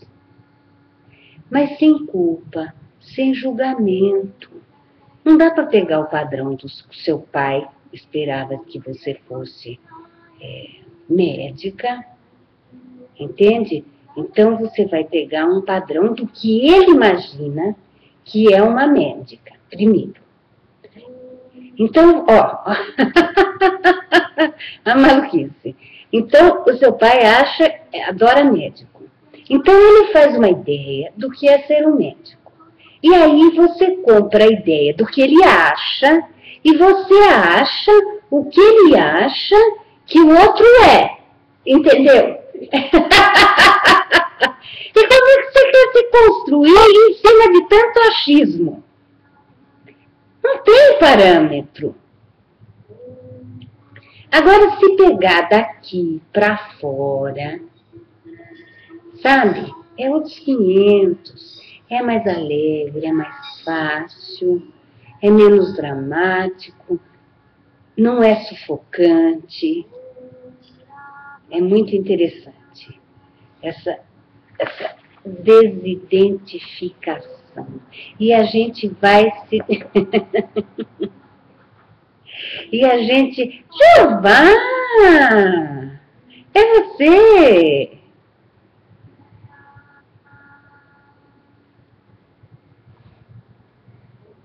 Speaker 1: Mas sem culpa, sem julgamento. Não dá para pegar o padrão do seu pai, esperava que você fosse médica, entende? Então você vai pegar um padrão do que ele imagina que é uma médica, primeiro. Então, ó, a maluquice. Então, o seu pai adora médico. Então, ele faz uma ideia do que é ser um médico. E aí você compra a ideia do que ele acha, e você acha o que ele acha que o outro é. Entendeu? E como é que você quer se construir em cima de tanto achismo? Não tem parâmetro. Agora, se pegar daqui para fora, sabe? É outros 500. É mais alegre, é mais fácil, é menos dramático, não é sufocante. É muito interessante essa desidentificação. E a gente vai se... E a gente... Jeová! É você!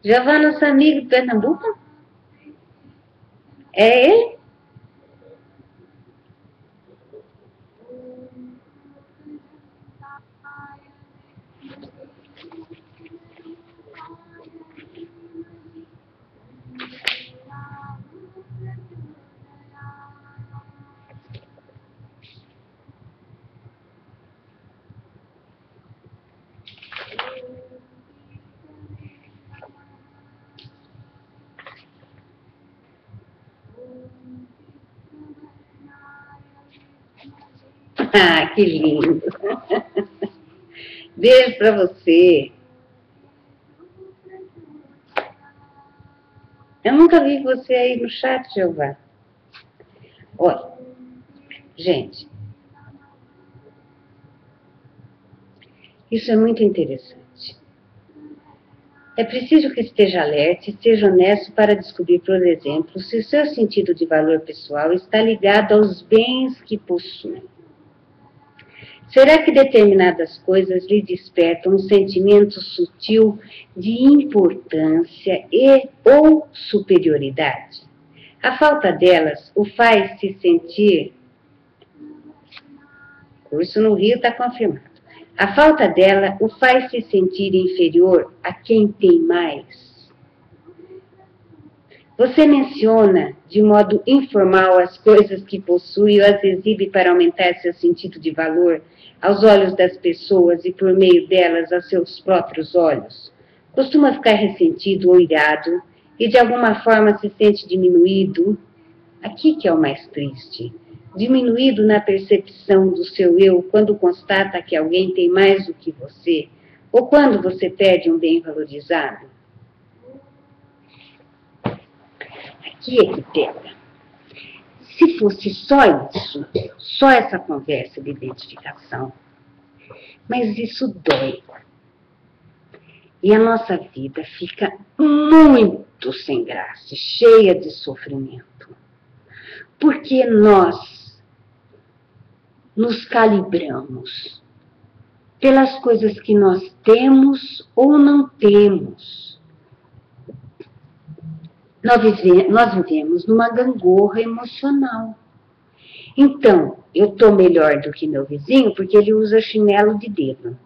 Speaker 1: Jeová, nosso amigo de Pernambuco? É ele? Ah, que lindo! Beijo pra você. Eu nunca vi você aí no chat, Jeová. Olha, gente, isso é muito interessante. É preciso que esteja alerta e seja honesto para descobrir, por exemplo, se o seu sentido de valor pessoal está ligado aos bens que possui. Será que determinadas coisas lhe despertam um sentimento sutil de importância ou superioridade? A falta delas o faz se sentir... Curso no Rio está confirmado. A falta dela o faz se sentir inferior a quem tem mais. Você menciona de modo informal as coisas que possui ou as exibe para aumentar seu sentido de valor aos olhos das pessoas e por meio delas aos seus próprios olhos. Costuma ficar ressentido ou irado e de alguma forma se sente diminuído. Aqui que é o mais triste. Diminuído na percepção do seu eu quando constata que alguém tem mais do que você ou quando você perde um bem valorizado. Aqui é que pega. Se fosse só isso, só essa conversa de identificação, mas isso dói. E a nossa vida fica muito sem graça, cheia de sofrimento. Porque nós nos calibramos pelas coisas que nós temos ou não temos. Nós vivemos numa gangorra emocional. Então, eu estou melhor do que meu vizinho porque ele usa chinelo de dedo.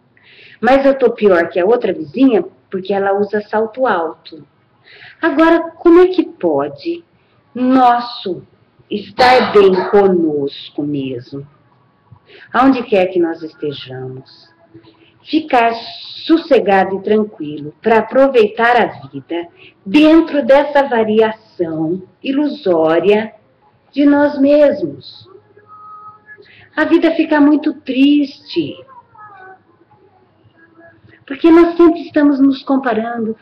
Speaker 1: Mas eu estou pior que a outra vizinha porque ela usa salto alto. Agora, como é que pode nosso estar bem conosco mesmo, aonde quer que nós estejamos, ficar sossegado e tranquilo para aproveitar a vida dentro dessa variação ilusória de nós mesmos? A vida fica muito triste, porque nós sempre estamos nos comparando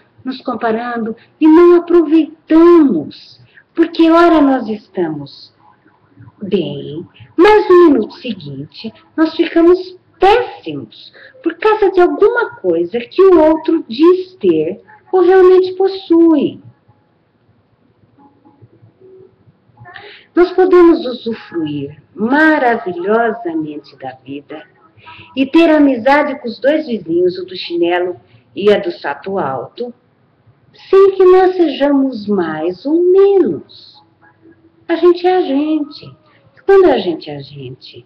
Speaker 1: e não aproveitamos. Porque, ora, nós estamos bem, mas no minuto seguinte nós ficamos péssimos por causa de alguma coisa que o outro diz ter ou realmente possui. Nós podemos usufruir maravilhosamente da vida e ter amizade com os dois vizinhos, o do chinelo e a do salto alto, sem que nós sejamos mais ou menos. A gente é a gente. Quando a gente é a gente,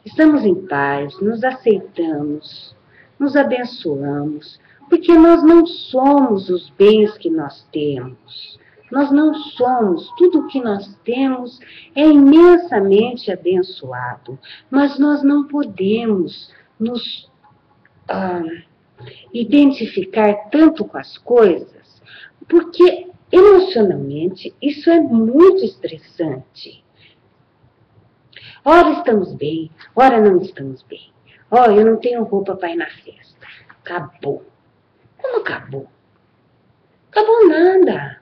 Speaker 1: estamos em paz, nos aceitamos, nos abençoamos, porque nós não somos os bens que nós temos. Nós não somos, tudo o que nós temos é imensamente abençoado, mas nós não podemos nos identificar tanto com as coisas, porque emocionalmente isso é muito estressante. Ora estamos bem, ora não estamos bem. Ó, eu não tenho roupa para ir na festa. Acabou. Como acabou? Acabou nada.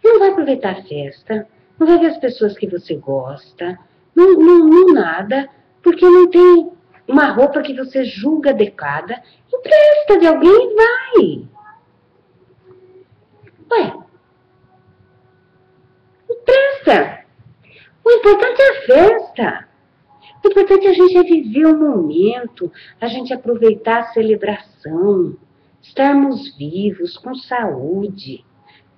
Speaker 1: Não vai aproveitar a festa, não vai ver as pessoas que você gosta, não nada, porque não tem uma roupa que você julga adequada. Empresta de alguém e vai. Ué, empresta. O importante é a festa. O importante é a gente viver o momento, a gente aproveitar a celebração, estarmos vivos, com saúde,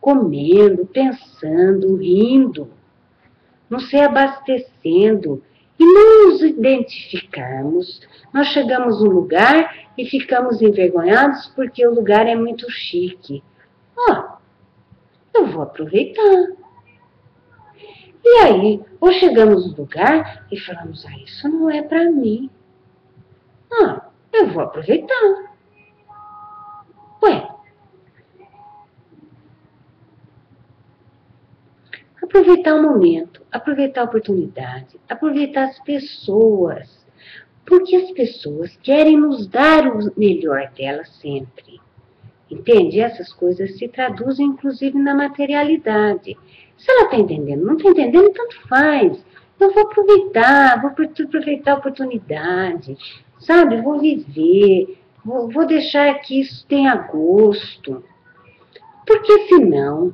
Speaker 1: comendo, pensando, rindo, nos reabastecendo e não nos identificarmos. Nós chegamos num lugar e ficamos envergonhados porque o lugar é muito chique. Ó, eu vou aproveitar. E aí, ou chegamos no lugar e falamos, isso não é para mim. Eu vou aproveitar. Ué, aproveitar o momento, aproveitar a oportunidade, aproveitar as pessoas. Porque as pessoas querem nos dar o melhor delas sempre. Entende? Essas coisas se traduzem, inclusive, na materialidade. Se ela está entendendo, não está entendendo, tanto faz. Eu vou aproveitar a oportunidade, sabe? Vou viver, vou deixar que isso tenha gosto. Porque senão,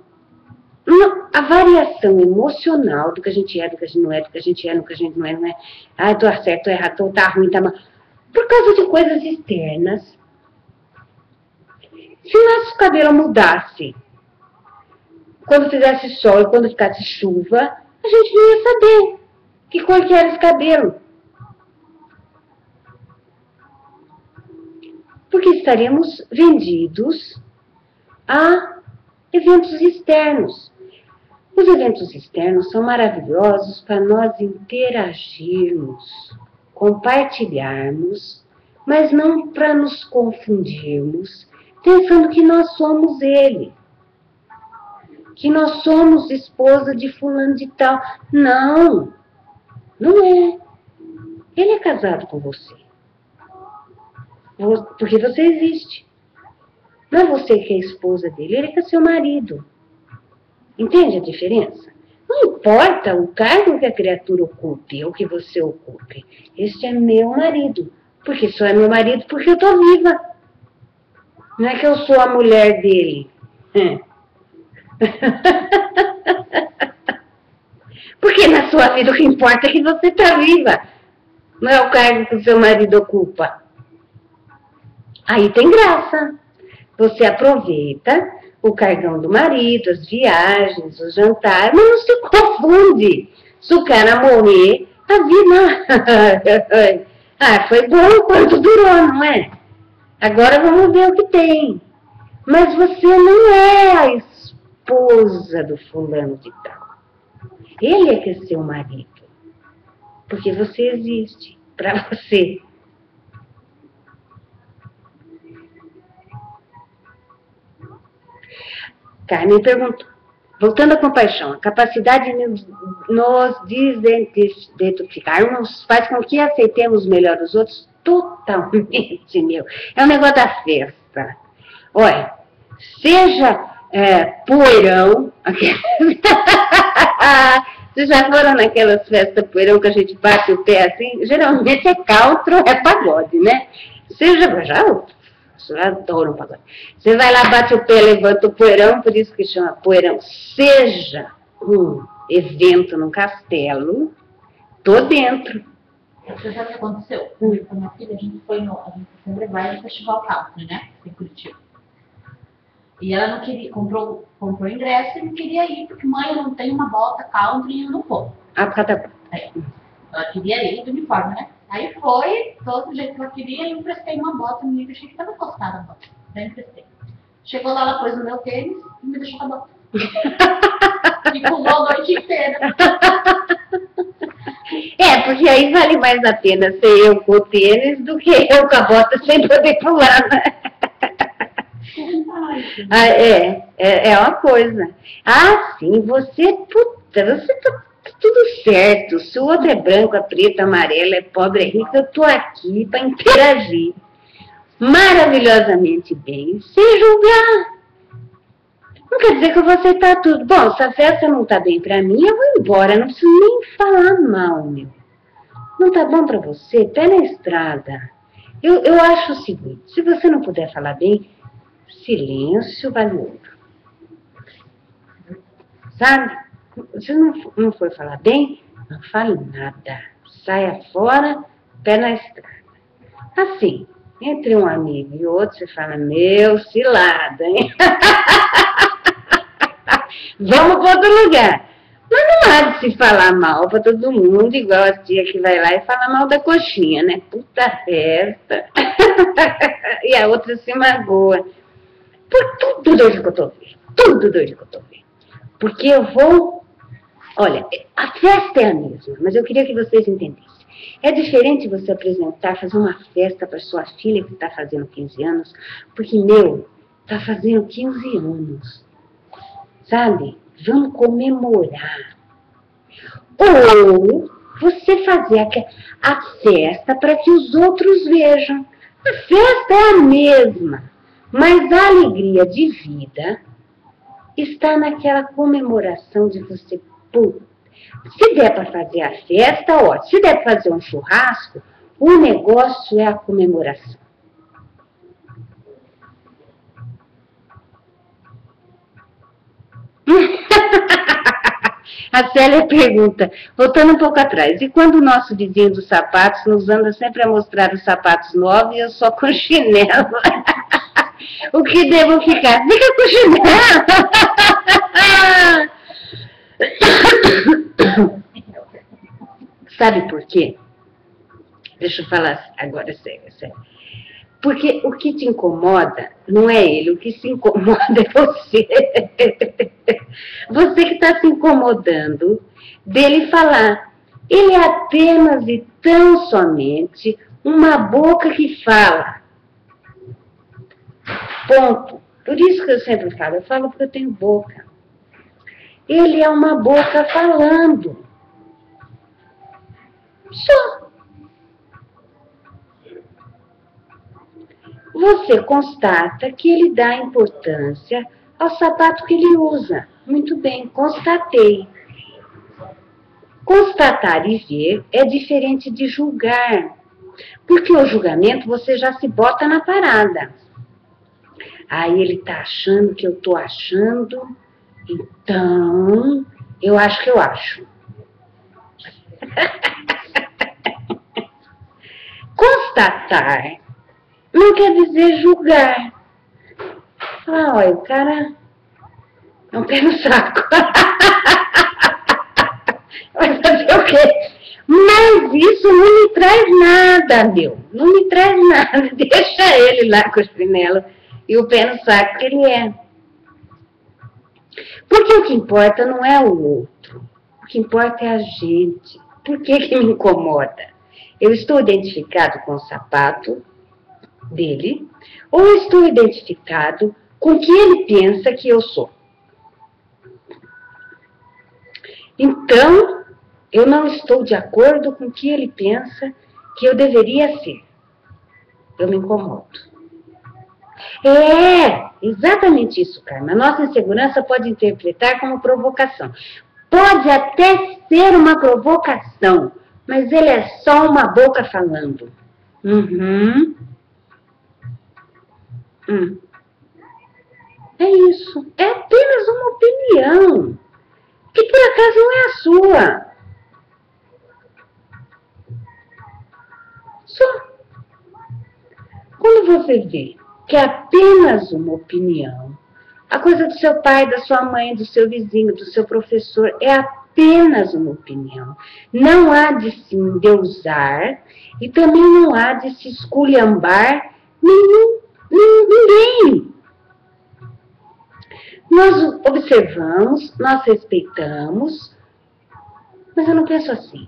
Speaker 1: a variação emocional do que a gente é, do que a gente não é, do que a gente é, do que a gente não é, não é. Tô certo, tô errado, tá ruim, tá mal. Por causa de coisas externas. Se nosso cabelo mudasse, quando fizesse sol e quando ficasse chuva, a gente não ia saber que cor que era esse cabelo. Porque estaríamos vendidos a eventos externos. Os eventos externos são maravilhosos para nós interagirmos, compartilharmos, mas não para nos confundirmos, pensando que nós somos ele. Que nós somos esposa de fulano de tal. Não, não é. Ele é casado com você. Porque você existe. Não é você que é esposa dele, ele que é seu marido. Entende a diferença? Não importa o cargo que a criatura ocupe ou que você ocupe. Este é meu marido. Porque só é meu marido porque eu estou viva. Não é que eu sou a mulher dele. Porque na sua vida o que importa é que você está viva. Não é o cargo que o seu marido ocupa. Aí tem graça. Você aproveita o cargão do marido, as viagens, o jantar, mas não se confunde. Se o cara morrer, a vida... foi bom enquanto durou, não é? Agora vamos ver o que tem. Mas você não é a esposa do fulano de tal. Ele é que é seu marido. Porque você existe para você. Carmen perguntou, voltando à compaixão, a capacidade de nos desidentificarmos faz com que aceitemos melhor os outros totalmente, meu. É um negócio da festa. Olha, seja poeirão, vocês já foram naquelas festas poeirão que a gente bate o pé assim? Geralmente é country ou é pagode, né? Seja, já adoro um pagode. Você vai lá, bate o pé, levanta o poeirão, por isso que chama poeirão. Seja um evento num castelo, tô dentro.
Speaker 2: Você sabe o que aconteceu? Com a minha filha, a gente sempre vai no Festival Country, né? Em Curitiba. E ela não queria, comprou ingresso e não queria ir, porque mãe, eu não tenho uma bota country e eu não vou.
Speaker 1: Ah, por causa da bota.
Speaker 2: sair. Ela queria ir de uniforme, né? Aí foi, todo jeito que ela queria, e eu emprestei uma bota no nível, achei que estava encostada a bota. Daí eu emprestei. Chegou lá, ela pôs no meu tênis e me deixou com a bota. E pulou a noite inteira.
Speaker 1: Porque aí vale mais a pena ser eu com o tênis do que eu com a bota sem poder pular, né? É uma coisa. Sim, você tá tudo certo. Se o outro é branco, é preto, amarelo, é pobre, é rico, eu tô aqui para interagir maravilhosamente bem, sem julgar. Não quer dizer que eu vou aceitar tudo. Bom, se a festa não tá bem pra mim, eu vou embora. Não preciso nem falar mal, meu. Não tá bom pra você? Pé na estrada. Eu acho o seguinte, se você não puder falar bem, silêncio vale ouro. Sabe? Se não for falar bem, não fale nada. Saia fora, pé na estrada. Assim, entre um amigo e outro, você fala, meu cilada, hein? Vamos para outro lugar. Mas não há de se falar mal para todo mundo, igual a tia que vai lá e fala mal da coxinha, né? Puta festa. E a outra se magoa. Por tudo dor de cotovelo. Tudo dor de cotovelo. Porque eu vou... Olha, a festa é a mesma, mas eu queria que vocês entendessem. É diferente você fazer uma festa para sua filha que está fazendo 15 anos, porque, está fazendo 15 anos. Sabe? Vamos comemorar. Ou você fazer a festa para que os outros vejam. A festa é a mesma, mas a alegria de vida está naquela comemoração de você. Se der para fazer a festa, ótimo. Se der para fazer um churrasco, o negócio é a comemoração. A Célia pergunta, voltando um pouco atrás, e quando o nosso vizinho dos sapatos nos anda sempre a mostrar os sapatos novos e eu só com chinelo? O que devo ficar? Fica com chinelo! Sabe por quê? Deixa eu falar agora sério. Porque o que te incomoda não é ele, o que se incomoda é você. Você que está se incomodando dele falar. Ele é apenas e tão somente uma boca que fala. Ponto. Por isso que eu sempre falo, eu falo porque eu tenho boca. Ele é uma boca falando. Só. Você constata que ele dá importância ao sapato que ele usa. Muito bem, constatei. Constatar e ver é diferente de julgar. Porque o julgamento você já se bota na parada. Aí ele está achando que eu estou achando, então eu acho que eu acho. Constatar não quer dizer julgar. Olha, o cara é um pé no saco. Vai fazer o quê? Mas isso não me traz nada, meu. Não me traz nada. Deixa ele lá com o chinelo e o pé no saco que ele é. Porque o que importa não é o outro. O que importa é a gente. Por que me incomoda? Eu estou identificado com o sapato dele, ou estou identificado com o que ele pensa que eu sou. Então, eu não estou de acordo com o que ele pensa que eu deveria ser. Eu me incomodo. É, exatamente isso, Carmen. A nossa insegurança pode interpretar como provocação. Pode até ser uma provocação, mas ele é só uma boca falando. É isso. É apenas uma opinião, que por acaso não é a sua. Só. Quando você vê que é apenas uma opinião, a coisa do seu pai, da sua mãe, do seu vizinho, do seu professor, é apenas apenas uma opinião. Não há de se endeusar e também não há de se esculhambar ninguém. Nós observamos, nós respeitamos, mas eu não penso assim.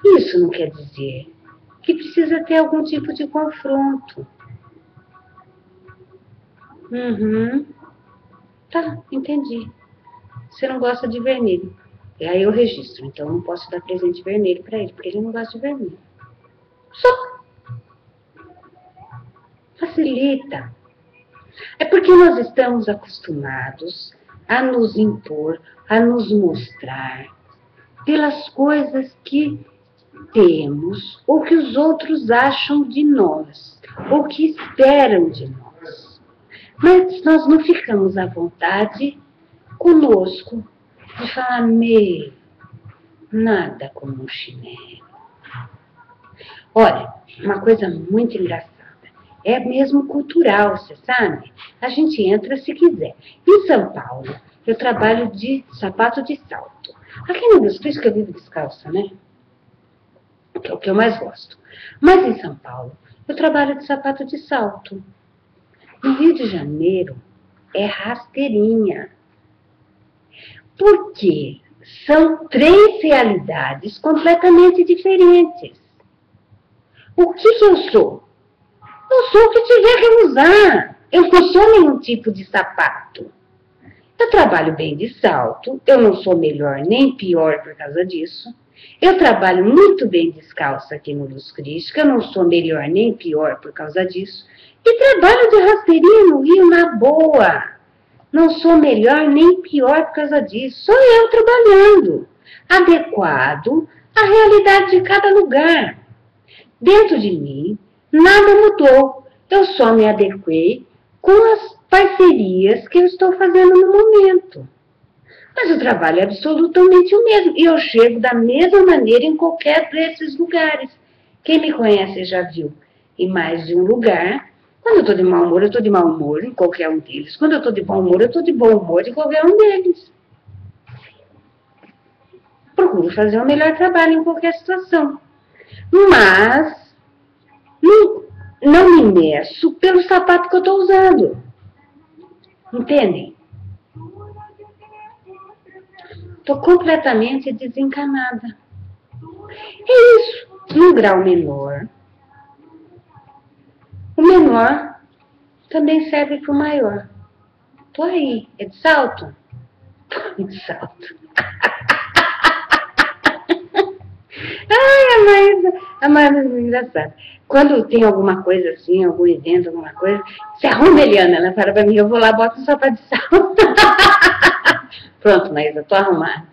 Speaker 1: Isso não quer dizer que precisa ter algum tipo de confronto. Tá, entendi. Você não gosta de vermelho. E aí eu registro, então eu não posso dar presente vermelho para ele, porque ele não gosta de vermelho. Só. Facilita. É porque nós estamos acostumados a nos impor, a nos mostrar pelas coisas que temos, ou que os outros acham de nós, ou que esperam de nós. Mas nós não ficamos à vontade conosco de falar, nada como um chinelo. Olha, uma coisa muito engraçada. É mesmo cultural, você sabe? A gente entra se quiser. Em São Paulo, eu trabalho de sapato de salto. Aqui no Deus Cristo que eu vivo descalça, né? Que é o que eu mais gosto. Mas em São Paulo, eu trabalho de sapato de salto. No Rio de Janeiro, é rasteirinha. Porque são 3 realidades completamente diferentes. O que eu sou? Eu sou o que tiver que usar. Eu não sou nenhum tipo de sapato. Eu trabalho bem de salto. Eu não sou melhor nem pior por causa disso. Eu trabalho muito bem descalça aqui no Luz Crística. Eu não sou melhor nem pior por causa disso. E trabalho de rasteirinha no Rio na boa. Não sou melhor nem pior por causa disso. Sou eu trabalhando. Adequado à realidade de cada lugar. Dentro de mim, nada mudou. Eu só me adequei com as parcerias que eu estou fazendo no momento. Mas o trabalho é absolutamente o mesmo. E eu chego da mesma maneira em qualquer desses lugares. Quem me conhece já viu em mais de um lugar. Quando eu estou de mau humor, eu estou de mau humor em qualquer um deles. Quando eu estou de bom humor, eu estou de bom humor em qualquer um deles. Procuro fazer o melhor trabalho em qualquer situação. Mas não me meço pelo sapato que eu estou usando. Entendem? Estou completamente desencanada. É isso. Num grau menor. O menor também serve para o maior. Tô aí. É de salto? Tô de salto. Ai, a Maísa é muito engraçada. Quando tem alguma coisa assim, algum evento, alguma coisa, se arruma, Eliana. Ela fala pra mim, eu vou lá, boto um sapato de salto. Pronto, Maísa, tô arrumada.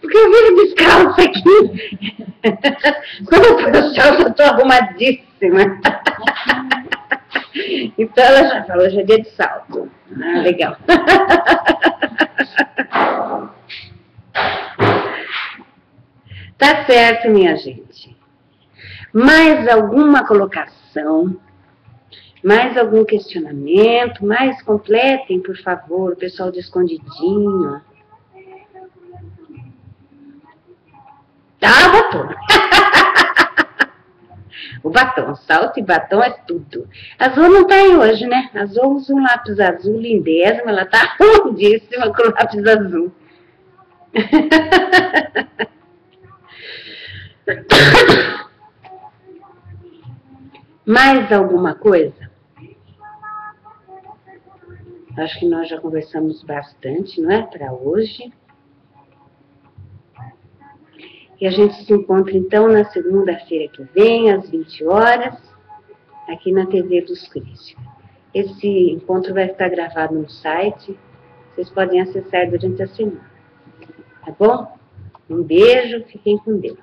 Speaker 1: Porque eu vivo descalça aqui. Quando eu ponho o salto, eu tô arrumadíssima. Então ela já falou, hoje é dia de salto. Ah, legal. Tá certo, minha gente. Mais alguma colocação? Mais algum questionamento? Mais completem, por favor, o pessoal de escondidinho. Tá, batom. O batom, salto e batom é tudo. A Azul não tá aí hoje, né? A Azul usa um lápis azul lindésimo, ela tá lindíssima com o lápis azul. Mais alguma coisa? Acho que nós já conversamos bastante, não é? Para hoje. E a gente se encontra então na segunda-feira que vem, às 20 horas, aqui na TV Luz Crística. Esse encontro vai estar gravado no site, vocês podem acessar durante a semana. Tá bom? Um beijo, fiquem com Deus.